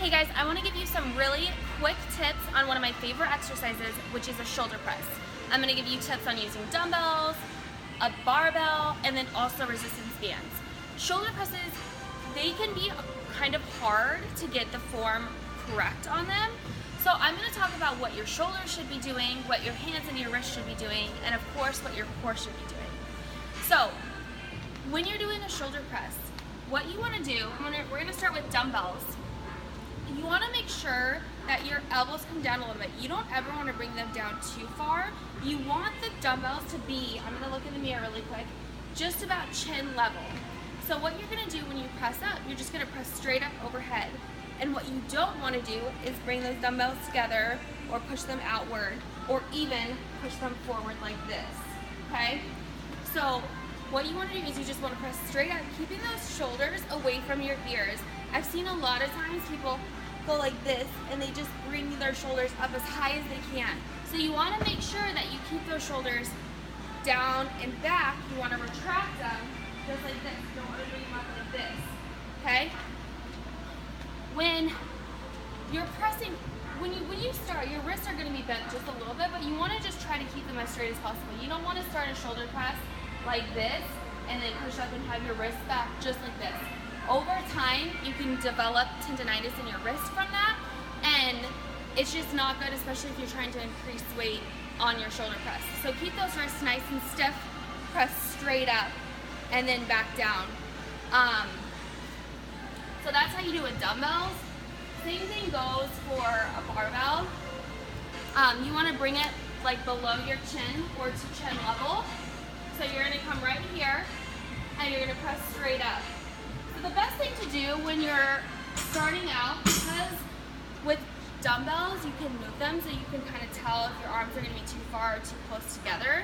Hey guys, I want to give you some really quick tips on one of my favorite exercises, which is a shoulder press. I'm going to give you tips on using dumbbells, a barbell, and then also resistance bands. Shoulder presses, they can be kind of hard to get the form correct on them. So I'm going to talk about what your shoulders should be doing, what your hands and your wrists should be doing, and of course what your core should be doing. So when you're doing a shoulder press, what you want to do, we're going to start with dumbbells. You want to make sure that your elbows come down a little bit. You don't ever want to bring them down too far. You want the dumbbells to be, I'm going to look in the mirror really quick, just about chin level. So what you're going to do when you press up, you're just going to press straight up overhead. And what you don't want to do is bring those dumbbells together or push them outward or even push them forward like this, okay? So what you want to do is you just want to press straight up, keeping those shoulders away from your ears. I've seen a lot of times people go like this and they just bring their shoulders up as high as they can. So you want to make sure that you keep those shoulders down and back. You want to retract them just like this. You don't want to bring them up like this, okay? When you're pressing, when you start, your wrists are going to be bent just a little bit, but you want to just try to keep them as straight as possible. You don't want to start a shoulder press like this and then push up and have your wrists back just like this. Over time, you can develop tendonitis in your wrist from that, and it's just not good, especially if you're trying to increase weight on your shoulder press. So keep those wrists nice and stiff, press straight up, and then back down. So that's how you do with dumbbells. Same thing goes for a barbell. You want to bring it like below your chin or to chin level. So you're going to come right here, and you're going to press straight up. So the best thing to do when you're starting out, because with dumbbells you can move them so you can kind of tell if your arms are going to be too far or too close together.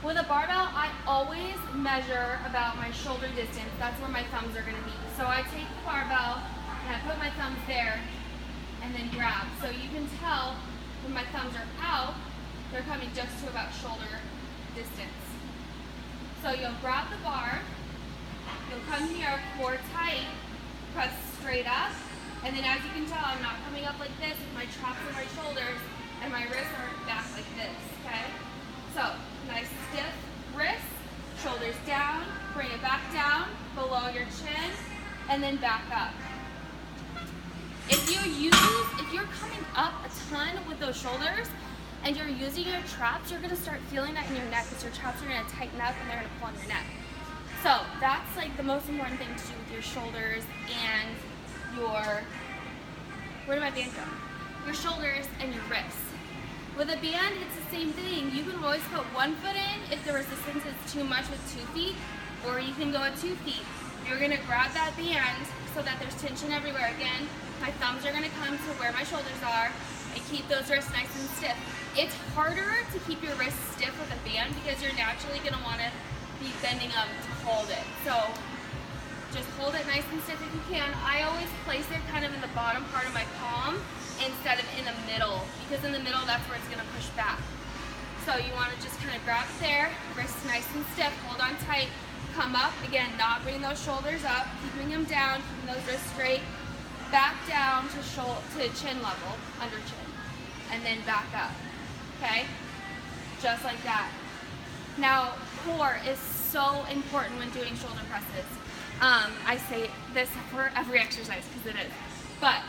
With a barbell, I always measure about my shoulder distance. That's where my thumbs are going to be. So I take the barbell and I put my thumbs there and then grab. So you can tell when my thumbs are out, they're coming just to about shoulder distance. So you'll grab the bar, you'll come here, core tight, press straight up, and then as you can tell, I'm not coming up like this with my traps and my shoulders, and my wrists are back like this, okay? So, nice stiff wrists, shoulders down, bring it back down, below your chin, and then back up. If you're coming up a ton with those shoulders, and you're using your traps, you're going to start feeling that in your neck because your traps are going to tighten up and they're going to pull on your neck. So that's like the most important thing to do with your shoulders and your, where did my band go? Your shoulders and your wrists. With a band, it's the same thing. You can always put one foot in if the resistance is too much with 2 feet, or you can go at 2 feet. You're going to grab that band so that there's tension everywhere. Again, my thumbs are going to come to where my shoulders are and keep those wrists nice and stiff. It's harder to keep your wrists stiff with a band because you're naturally going to want to be bending them to hold it. So just hold it nice and stiff if you can. I always place it kind of in the bottom part of my palm instead of in the middle, because in the middle that's where it's going to push back. So you want to just kind of grab it there, wrists nice and stiff, hold on tight, come up, again, not bringing those shoulders up, keeping them down, keeping those wrists straight, back down to chin level, under chin, and then back up, okay? Just like that. Now, core is so important when doing shoulder presses. I say this for every exercise because it is. But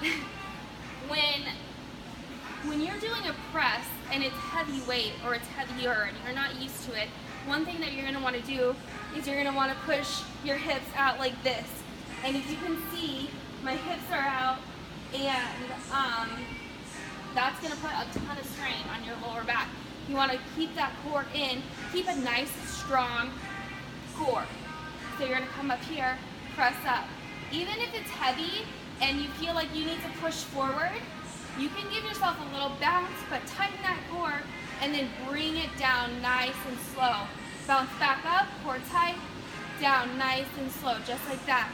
when you're doing a press and it's heavy weight or it's heavier and you're not used to it, one thing that you're going to want to do is you're going to want to push your hips out like this. And as you can see, my hips are out, and that's going to put a ton of strain on your lower back. You want to keep that core in, keep a nice, strong core. So you're going to come up here, press up. Even if it's heavy and you feel like you need to push forward, you can give yourself a little bounce, but tighten that core and then bring it down nice and slow. Bounce back up, core tight, down nice and slow, just like that.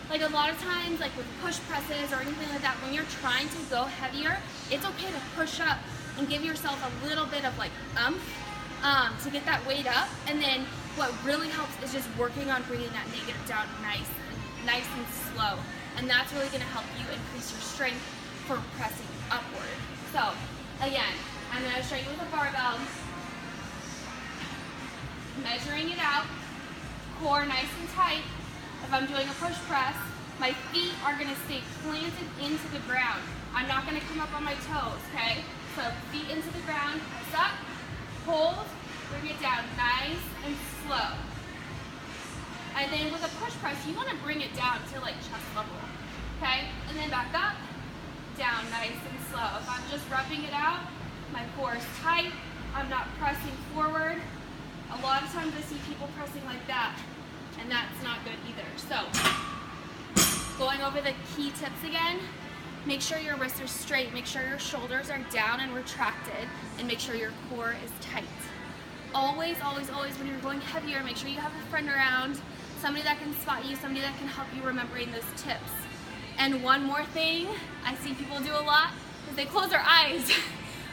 Like a lot of times, like with push presses or anything like that, when you're trying to go heavier, it's okay to push up and give yourself a little bit of like to get that weight up. And then what really helps is just working on bringing that negative down nice and slow. and that's really gonna help you increase your strength for pressing upward. So again, I'm gonna show you with a barbell, measuring it out, core nice and tight. If I'm doing a push press, my feet are gonna stay planted into the ground. I'm not gonna come up on my toes, okay? So feet into the ground, press up, hold, bring it down nice and slow. And then with a push press, you wanna bring it down to like chest level, okay? And then back up, down nice and slow. If I'm just rubbing it out, my core is tight, I'm not pressing forward. A lot of times I see people pressing like that, and that's not good either. So, going over the key tips again, make sure your wrists are straight, make sure your shoulders are down and retracted, and make sure your core is tight. Always, always, always when you're going heavier, make sure you have a friend around, somebody that can spot you, somebody that can help you remembering those tips. And one more thing I see people do a lot is they close their eyes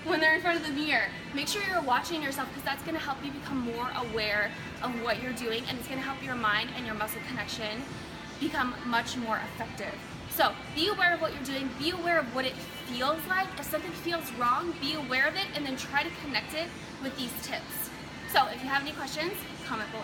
when they're in front of the mirror. Make sure you're watching yourself, because that's gonna help you become more aware of what you're doing, and it's gonna help your mind and your muscle connection become much more effective. So be aware of what you're doing, be aware of what it feels like. If something feels wrong, be aware of it, and then try to connect it with these tips. So if you have any questions, comment below.